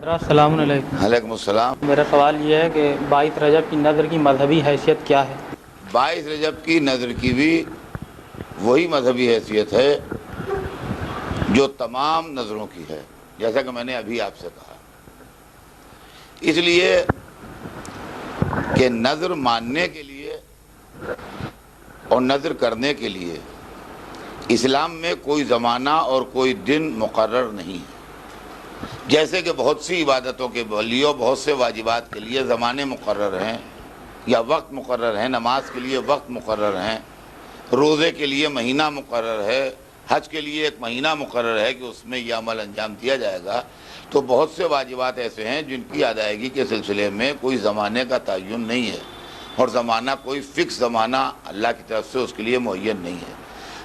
السلام علیکم۔ وعلیکم السلام۔ میرا سوال یہ ہے کہ 22 رجب کی نذر کی مذہبی حیثیت کیا ہے؟ 22 رجب کی نذر کی بھی وہی مذہبی حیثیت ہے جو تمام نذروں کی ہے، جیسا کہ میں نے ابھی آپ سے کہا۔ اس لیے کہ نذر ماننے کے لیے اور نذر کرنے کے لیے اسلام میں کوئی زمانہ اور کوئی دن مقرر نہیں ہے۔ جیسے کہ بہت سی عبادتوں کے لیے، بہت سے واجبات کے لیے زمانے مقرر ہیں یا وقت مقرر ہیں، نماز کے لیے وقت مقرر ہیں، روزے کے لیے مہینہ مقرر ہے، حج کے لیے ایک مہینہ مقرر ہے کہ اس میں یہ عمل انجام دیا جائے گا، تو بہت سے واجبات ایسے ہیں جن کی ادائیگی کے سلسلے میں کوئی زمانے کا تعین نہیں ہے، اور زمانہ کوئی فکس زمانہ اللہ کی طرف سے اس کے لیے معین نہیں ہے۔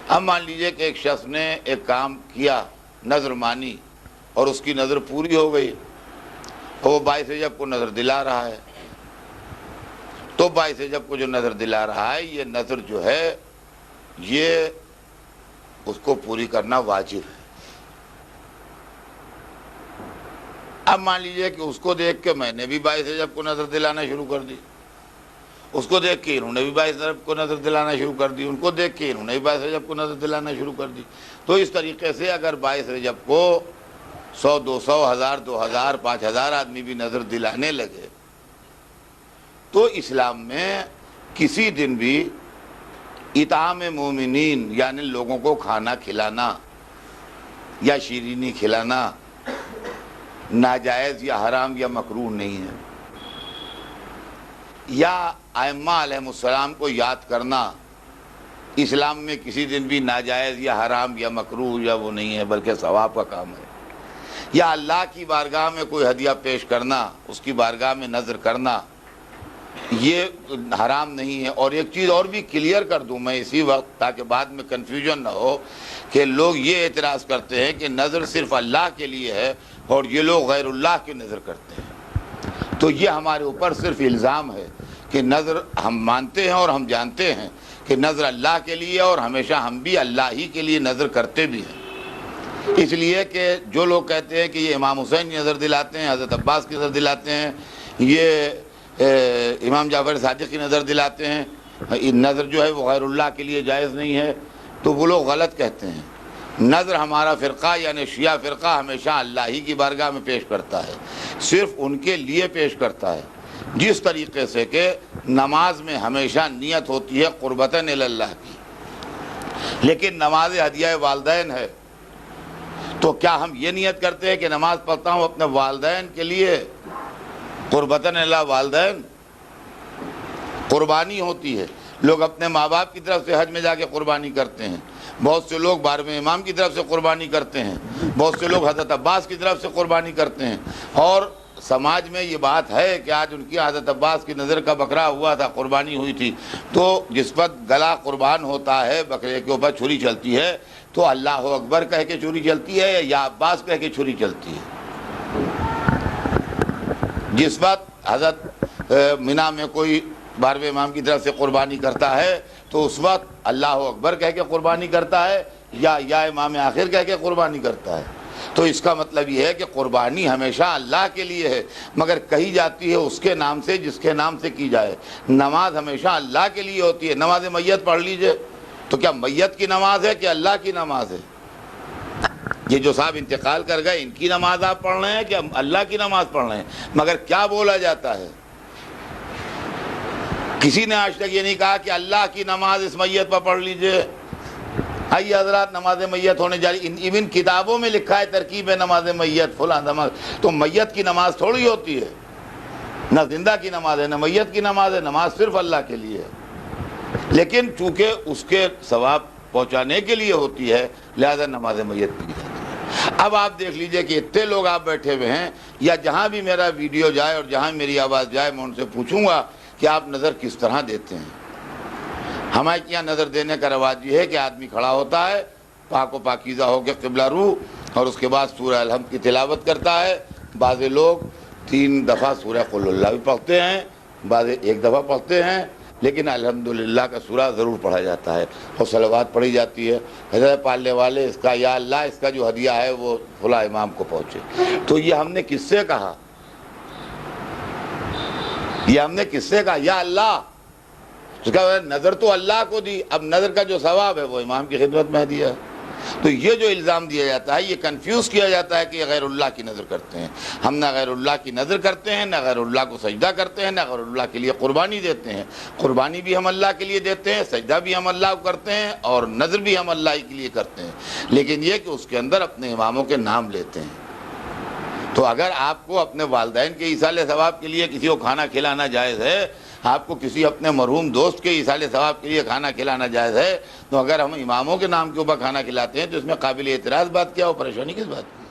اب مان لیجئے کہ ایک شخص نے ایک کام کیا، نذر مانی، اور اس کی نظر پوری ہو گئی، اور وہ 22 رجب کو نظر دلا رہا ہے، تو 22 رجب کو جو نظر دلا رہا ہے، یہ نظر جو ہے یہ اس کو پوری کرنا واجب ہے۔ اب مان لیجئے کہ اس کو دیکھ کے میں نے بھی 22 رجب کو نظر دلانا شروع کر دی، اس کو دیکھ کے انہوں نے بھی 22 رجب کو نظر دلانا شروع کر دی، ان کو دیکھ کے انہوں نے بھی 22 رجب کو نظر دلانا شروع کر دی۔ تو اس طریقے سے اگر 22 رجب کو 100 200 1000 2000 5000 آدمی بھی نظر دلانے لگے، تو اسلام میں کسی دن بھی اطعام مومنین یعنی لوگوں کو کھانا کھلانا یا شیرینی کھلانا ناجائز یا حرام یا مکروہ نہیں ہے، یا ائمہ علیہ السلام کو یاد کرنا اسلام میں کسی دن بھی ناجائز یا حرام یا مکروہ یا وہ نہیں ہے، بلکہ ثواب کا کام ہے، یا اللہ کی بارگاہ میں کوئی ہدیہ پیش کرنا، اس کی بارگاہ میں نذر کرنا، یہ حرام نہیں ہے۔ اور ایک چیز اور بھی کلیئر کر دوں میں اسی وقت، تاکہ بعد میں کنفیوژن نہ ہو کہ لوگ یہ اعتراض کرتے ہیں کہ نذر صرف اللہ کے لیے ہے اور یہ لوگ غیر اللہ کی نذر کرتے ہیں، تو یہ ہمارے اوپر صرف الزام ہے کہ نذر ہم مانتے ہیں اور ہم جانتے ہیں کہ نذر اللہ کے لیے، اور ہمیشہ ہم بھی اللہ ہی کے لیے نذر کرتے بھی ہیں۔ اس لیے کہ جو لوگ کہتے ہیں کہ یہ امام حسین کی نظر دلاتے ہیں، حضرت عباس کی نظر دلاتے ہیں، یہ امام جعفر صادق کی نظر دلاتے ہیں، نظر جو ہے وہ غیر اللہ کے لیے جائز نہیں ہے، تو وہ لوگ غلط کہتے ہیں۔ نظر ہمارا فرقہ یعنی شیعہ فرقہ ہمیشہ اللہ ہی کی بارگاہ میں پیش کرتا ہے، صرف ان کے لیے پیش کرتا ہے، جس طریقے سے کہ نماز میں ہمیشہ نیت ہوتی ہے قربتاً الی اللہ کی، لیکن نماز ہدیہ والدین ہے، تو کیا ہم یہ نیت کرتے ہیں کہ نماز پڑھتا ہوں اپنے والدین کے لیے قربتاً الی والدین؟ قربانی ہوتی ہے، لوگ اپنے ماں باپ کی طرف سے حج میں جا کے قربانی کرتے ہیں، بہت سے لوگ 12ویں امام کی طرف سے قربانی کرتے ہیں، بہت سے لوگ حضرت عباس کی طرف سے قربانی کرتے ہیں، اور سماج میں یہ بات ہے کہ آج ان کی حضرت عباس کی نظر کا بکرا ہوا تھا، قربانی ہوئی تھی، تو جس وقت گلا قربان ہوتا ہے، بکرے کے اوپر چھری چلتی ہے، تو اللہ اکبر کہہ کے چھری چلتی ہے یا عباس کہہ کے چھری چلتی ہے؟ جس وقت حضرت مینا میں کوئی 12ویں امام کی طرف سے قربانی کرتا ہے تو اس وقت اللہ اکبر کہہ کے قربانی کرتا ہے یا امام آخر کہہ کے قربانی کرتا ہے؟ تو اس کا مطلب یہ ہے کہ قربانی ہمیشہ اللہ کے لیے ہے، مگر کہی جاتی ہے اس کے نام سے جس کے نام سے کی جائے۔ نماز ہمیشہ اللہ کے لیے ہوتی ہے۔ نماز میت پڑھ لیجئے، تو کیا میت کی نماز ہے کہ اللہ کی نماز ہے؟ یہ جو صاحب انتقال کر گئے ان کی نماز آپ پڑھ رہے ہیں کہ اللہ کی نماز پڑھ رہے ہیں؟ مگر کیا بولا جاتا ہے؟ کسی نے آج تک یہ نہیں کہا کہ اللہ کی نماز اس میت پر پڑھ لیجئے۔ آئیے حضرات، نماز میت ہونے جا رہی، ایون کتابوں میں لکھا ہے ترکیب نماز میت فلاں نماز، تو میت کی نماز تھوڑی ہوتی ہے، نہ زندہ کی نماز ہے نہ میت کی نماز ہے، نماز صرف اللہ کے لیے ہے، لیکن چونکہ اس کے ثواب پہنچانے کے لیے ہوتی ہے لہذا نماز میت کی جاتی ہے۔ اب آپ دیکھ لیجئے کہ اتنے لوگ آپ بیٹھے ہوئے ہیں، یا جہاں بھی میرا ویڈیو جائے اور جہاں میری آواز جائے میں ان سے پوچھوں گا کہ آپ نظر کس طرح دیتے ہیں؟ ہمارے یہاں نظر دینے کا رواج یہ ہے کہ آدمی کھڑا ہوتا ہے پاک و پاکیزہ ہو کے قبلہ رو، اور اس کے بعد سورہ الحمد کی تلاوت کرتا ہے۔ بعض لوگ 3 دفعہ سورہ قل اللہ بھی پڑھتے ہیں، بعض 1 دفعہ پڑھتے ہیں، لیکن الحمدللہ کا سورہ ضرور پڑھا جاتا ہے اور صلوات پڑھی جاتی ہے، ہدایت پالنے والے اس کا یا اللہ اس کا جو ہدیہ ہے وہ فلاں امام کو پہنچے۔ تو یہ ہم نے کس سے کہا؟ یہ ہم نے کس سے کہا؟ یا اللہ، اس کا نظر تو اللہ کو دی، اب نظر کا جو ثواب ہے وہ امام کی خدمت میں دیا ہے۔ تو یہ جو الزام دیا جاتا ہے، یہ کنفیوز کیا جاتا ہے کہ یہ غیر اللہ کی نظر کرتے ہیں۔ ہم نہ غیر اللہ کی نظر کرتے ہیں، نہ غیر اللہ کو سجدہ کرتے ہیں، نہ غیر اللہ کے لیے قربانی دیتے ہیں۔ قربانی بھی ہم اللہ کے لیے دیتے ہیں، سجدہ بھی ہم اللہ کو کرتے ہیں، اور نظر بھی ہم اللہ کے لیے کرتے ہیں، لیکن یہ کہ اس کے اندر اپنے اماموں کے نام لیتے ہیں۔ تو اگر آپ کو اپنے والدین کے ایصال ثواب کے لیے کسی کو کھانا کھلانا جائز ہے، آپ کو کسی اپنے مرحوم دوست کے ایصال ثواب کے لیے کھانا کھلانا جائز ہے، تو اگر ہم اماموں کے نام کے اوپر کھانا کھلاتے ہیں تو اس میں قابل اعتراض بات کیا ہو، پریشانی کس بات کی؟